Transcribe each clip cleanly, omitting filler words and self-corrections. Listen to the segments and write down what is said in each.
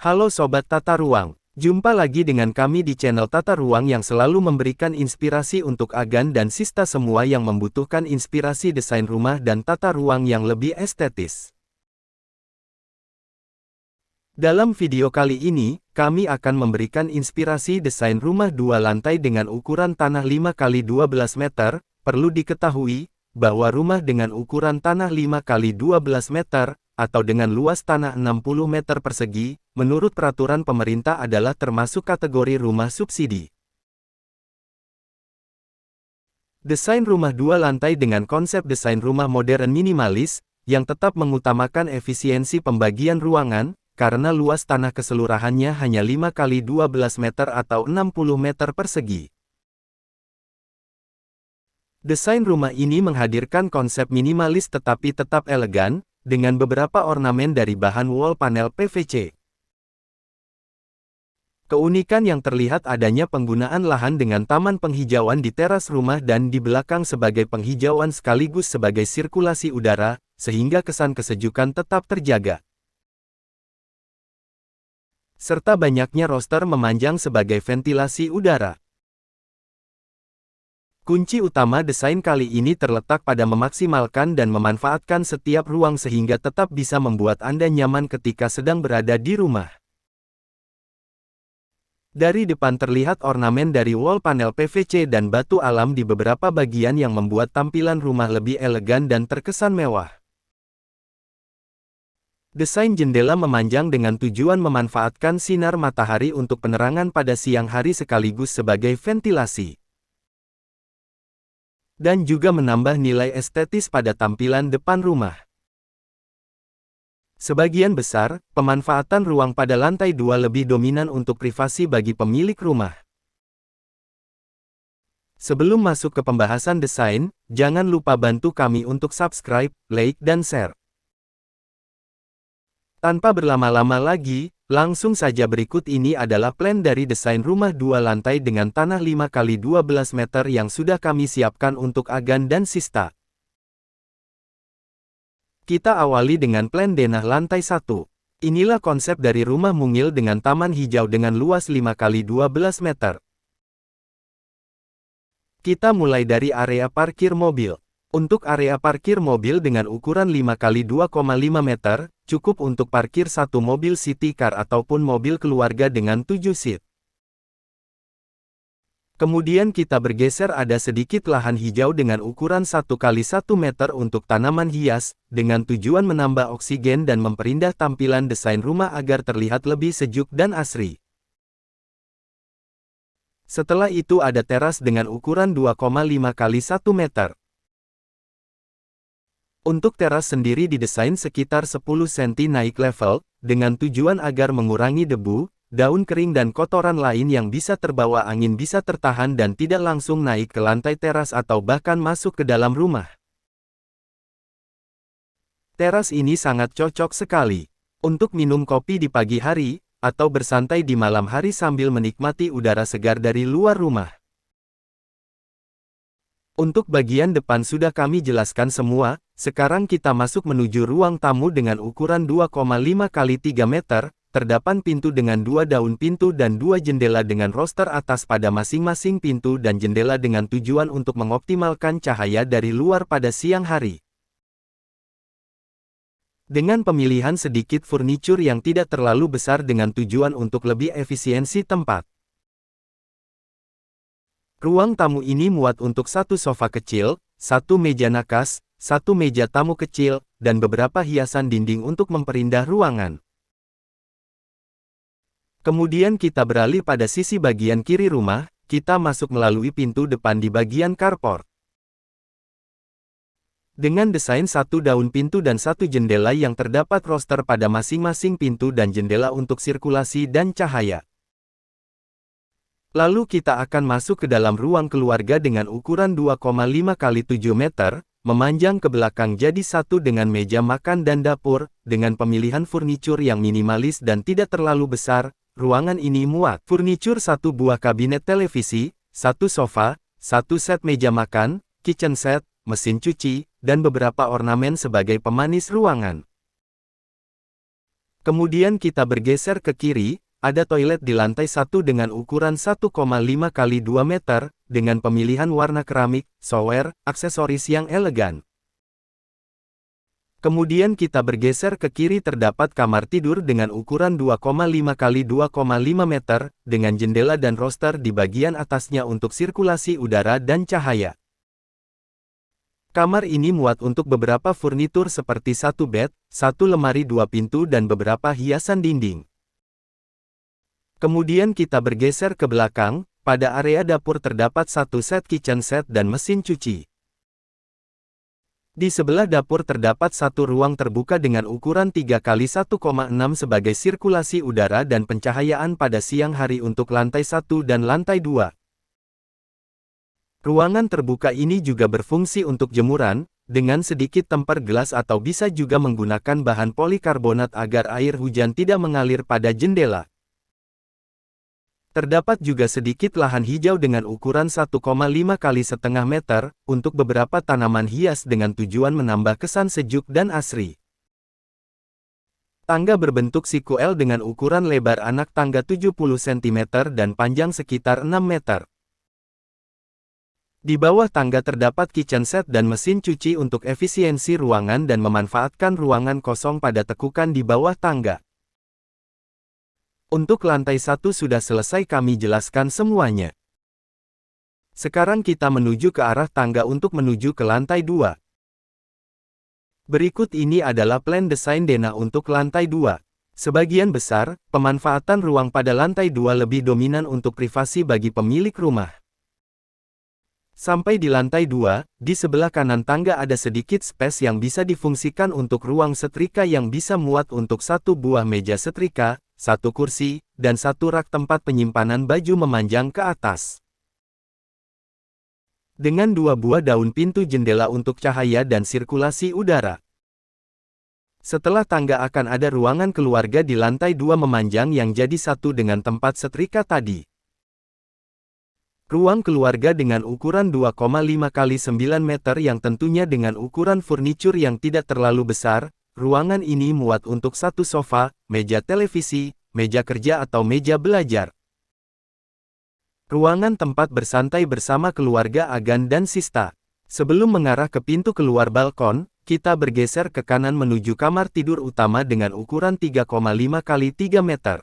Halo Sobat Tata Ruang, jumpa lagi dengan kami di channel Tata Ruang yang selalu memberikan inspirasi untuk Agan dan Sista semua yang membutuhkan inspirasi desain rumah dan tata ruang yang lebih estetis. Dalam video kali ini, kami akan memberikan inspirasi desain rumah 2 lantai dengan ukuran tanah 5x12 meter. Perlu diketahui, bahwa rumah dengan ukuran tanah 5x12 meter, atau dengan luas tanah 60 meter persegi, menurut peraturan pemerintah adalah termasuk kategori rumah subsidi. Desain rumah 2 lantai dengan konsep desain rumah modern minimalis, yang tetap mengutamakan efisiensi pembagian ruangan, karena luas tanah keseluruhannya hanya 5x12 meter atau 60 meter persegi. Desain rumah ini menghadirkan konsep minimalis tetapi tetap elegan, dengan beberapa ornamen dari bahan wall panel PVC. Keunikan yang terlihat adanya penggunaan lahan dengan taman penghijauan di teras rumah dan di belakang sebagai penghijauan sekaligus sebagai sirkulasi udara, sehingga kesan kesejukan tetap terjaga. Serta banyaknya roster memanjang sebagai ventilasi udara. Kunci utama desain kali ini terletak pada memaksimalkan dan memanfaatkan setiap ruang sehingga tetap bisa membuat Anda nyaman ketika sedang berada di rumah. Dari depan terlihat ornamen dari wall panel PVC dan batu alam di beberapa bagian yang membuat tampilan rumah lebih elegan dan terkesan mewah. Desain jendela memanjang dengan tujuan memanfaatkan sinar matahari untuk penerangan pada siang hari sekaligus sebagai ventilasi. Dan juga menambah nilai estetis pada tampilan depan rumah. Sebagian besar, pemanfaatan ruang pada lantai 2 lebih dominan untuk privasi bagi pemilik rumah. Sebelum masuk ke pembahasan desain, jangan lupa bantu kami untuk subscribe, like, dan share. Tanpa berlama-lama lagi, langsung saja berikut ini adalah plan dari desain rumah 2 lantai dengan tanah 5x12 meter yang sudah kami siapkan untuk Agan dan Sista. Kita awali dengan plan denah lantai 1. Inilah konsep dari rumah mungil dengan taman hijau dengan luas 5x12 meter. Kita mulai dari area parkir mobil. Untuk area parkir mobil dengan ukuran 5x2,5 meter, cukup untuk parkir satu mobil city car ataupun mobil keluarga dengan 7 seat. Kemudian kita bergeser ada sedikit lahan hijau dengan ukuran 1x1 meter untuk tanaman hias, dengan tujuan menambah oksigen dan memperindah tampilan desain rumah agar terlihat lebih sejuk dan asri. Setelah itu ada teras dengan ukuran 2,5x1 meter. Untuk teras sendiri didesain sekitar 10 cm naik level, dengan tujuan agar mengurangi debu, daun kering dan kotoran lain yang bisa terbawa angin bisa tertahan dan tidak langsung naik ke lantai teras atau bahkan masuk ke dalam rumah. Teras ini sangat cocok sekali untuk minum kopi di pagi hari, atau bersantai di malam hari sambil menikmati udara segar dari luar rumah. Untuk bagian depan sudah kami jelaskan semua, sekarang kita masuk menuju ruang tamu dengan ukuran 2,5x3 meter, terdapat pintu dengan 2 daun pintu dan 2 jendela dengan roster atas pada masing-masing pintu dan jendela dengan tujuan untuk mengoptimalkan cahaya dari luar pada siang hari. Dengan pemilihan sedikit furnitur yang tidak terlalu besar dengan tujuan untuk lebih efisiensi tempat. Ruang tamu ini muat untuk 1 sofa kecil, 1 meja nakas, 1 meja tamu kecil, dan beberapa hiasan dinding untuk memperindah ruangan. Kemudian kita beralih pada sisi bagian kiri rumah, kita masuk melalui pintu depan di bagian carport. Dengan desain 1 daun pintu dan 1 jendela yang terdapat roster pada masing-masing pintu dan jendela untuk sirkulasi dan cahaya. Lalu kita akan masuk ke dalam ruang keluarga dengan ukuran 2,5x7 meter, memanjang ke belakang jadi satu dengan meja makan dan dapur, dengan pemilihan furnitur yang minimalis dan tidak terlalu besar. Ruangan ini muat furnitur 1 buah kabinet televisi, 1 sofa, 1 set meja makan, kitchen set, mesin cuci, dan beberapa ornamen sebagai pemanis ruangan. Kemudian kita bergeser ke kiri, ada toilet di lantai 1 dengan ukuran 1,5 x 2 meter, dengan pemilihan warna keramik, shower, aksesoris yang elegan. Kemudian kita bergeser ke kiri terdapat kamar tidur dengan ukuran 2,5 x 2,5 meter, dengan jendela dan roster di bagian atasnya untuk sirkulasi udara dan cahaya. Kamar ini muat untuk beberapa furnitur seperti satu bed, satu lemari 2 pintu dan beberapa hiasan dinding. Kemudian kita bergeser ke belakang, pada area dapur terdapat satu set kitchen set dan mesin cuci. Di sebelah dapur terdapat satu ruang terbuka dengan ukuran 3 x 1,6 sebagai sirkulasi udara dan pencahayaan pada siang hari untuk lantai 1 dan lantai 2. Ruangan terbuka ini juga berfungsi untuk jemuran, dengan sedikit temper gelas atau bisa juga menggunakan bahan polikarbonat agar air hujan tidak mengalir pada jendela. Terdapat juga sedikit lahan hijau dengan ukuran 1,5 x 1,5 meter, untuk beberapa tanaman hias dengan tujuan menambah kesan sejuk dan asri. Tangga berbentuk siku L dengan ukuran lebar anak tangga 70 cm dan panjang sekitar 6 meter. Di bawah tangga terdapat kitchen set dan mesin cuci untuk efisiensi ruangan dan memanfaatkan ruangan kosong pada tekukan di bawah tangga. Untuk lantai 1 sudah selesai kami jelaskan semuanya. Sekarang kita menuju ke arah tangga untuk menuju ke lantai 2. Berikut ini adalah plan desain denah untuk lantai 2. Sebagian besar, pemanfaatan ruang pada lantai 2 lebih dominan untuk privasi bagi pemilik rumah. Sampai di lantai 2, di sebelah kanan tangga ada sedikit space yang bisa difungsikan untuk ruang setrika yang bisa muat untuk satu buah meja setrika, satu kursi, dan satu rak tempat penyimpanan baju memanjang ke atas. Dengan 2 buah daun pintu jendela untuk cahaya dan sirkulasi udara. Setelah tangga akan ada ruangan keluarga di lantai 2 memanjang yang jadi satu dengan tempat setrika tadi. Ruang keluarga dengan ukuran 2,5 x 9 meter yang tentunya dengan ukuran furnitur yang tidak terlalu besar. Ruangan ini muat untuk satu sofa, meja televisi, meja kerja atau meja belajar. Ruangan tempat bersantai bersama keluarga Agan dan Sista. Sebelum mengarah ke pintu keluar balkon, kita bergeser ke kanan menuju kamar tidur utama dengan ukuran 3,5 x 3 meter.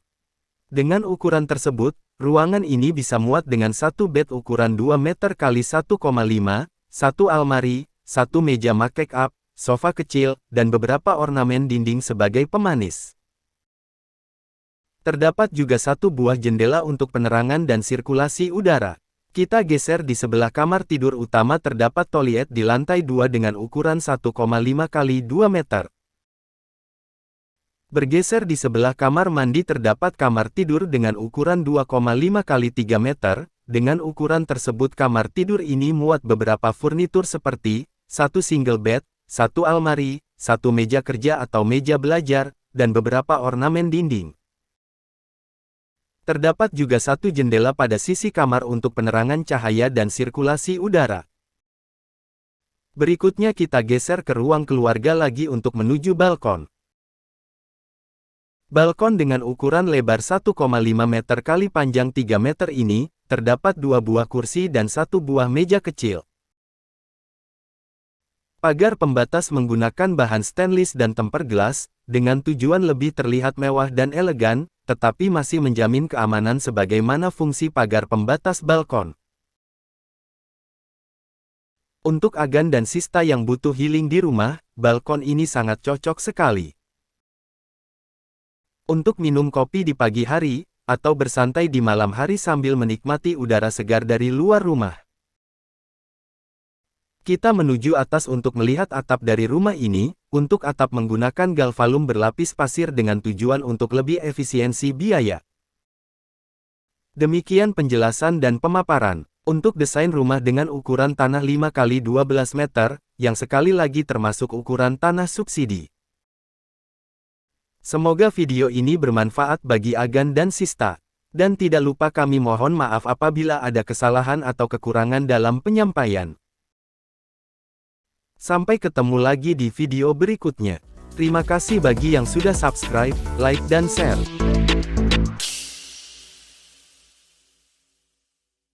Dengan ukuran tersebut, ruangan ini bisa muat dengan satu bed ukuran 2 meter x 1,5, satu almari, satu meja make up, sofa kecil, dan beberapa ornamen dinding sebagai pemanis. Terdapat juga satu buah jendela untuk penerangan dan sirkulasi udara. Kita geser di sebelah kamar tidur utama terdapat toilet di lantai 2 dengan ukuran 1,5 x 2 meter. Bergeser di sebelah kamar mandi terdapat kamar tidur dengan ukuran 2,5 x 3 meter. Dengan ukuran tersebut kamar tidur ini muat beberapa furnitur seperti satu single bed, satu almari, satu meja kerja atau meja belajar, dan beberapa ornamen dinding. Terdapat juga satu jendela pada sisi kamar untuk penerangan cahaya dan sirkulasi udara. Berikutnya kita geser ke ruang keluarga lagi untuk menuju balkon. Balkon dengan ukuran lebar 1,5 meter kali panjang 3 meter ini, terdapat 2 buah kursi dan 1 buah meja kecil. Pagar pembatas menggunakan bahan stainless dan temper gelas, dengan tujuan lebih terlihat mewah dan elegan, tetapi masih menjamin keamanan sebagaimana fungsi pagar pembatas balkon. Untuk Agan dan Sista yang butuh healing di rumah, balkon ini sangat cocok sekali. Untuk minum kopi di pagi hari, atau bersantai di malam hari sambil menikmati udara segar dari luar rumah. Kita menuju atas untuk melihat atap dari rumah ini. Untuk atap menggunakan galvalum berlapis pasir dengan tujuan untuk lebih efisiensi biaya. Demikian penjelasan dan pemaparan. Untuk desain rumah dengan ukuran tanah 5 x 12 meter, yang sekali lagi termasuk ukuran tanah subsidi. Semoga video ini bermanfaat bagi Agan dan Sista. Dan tidak lupa kami mohon maaf apabila ada kesalahan atau kekurangan dalam penyampaian. Sampai ketemu lagi di video berikutnya. Terima kasih bagi yang sudah subscribe, like dan share.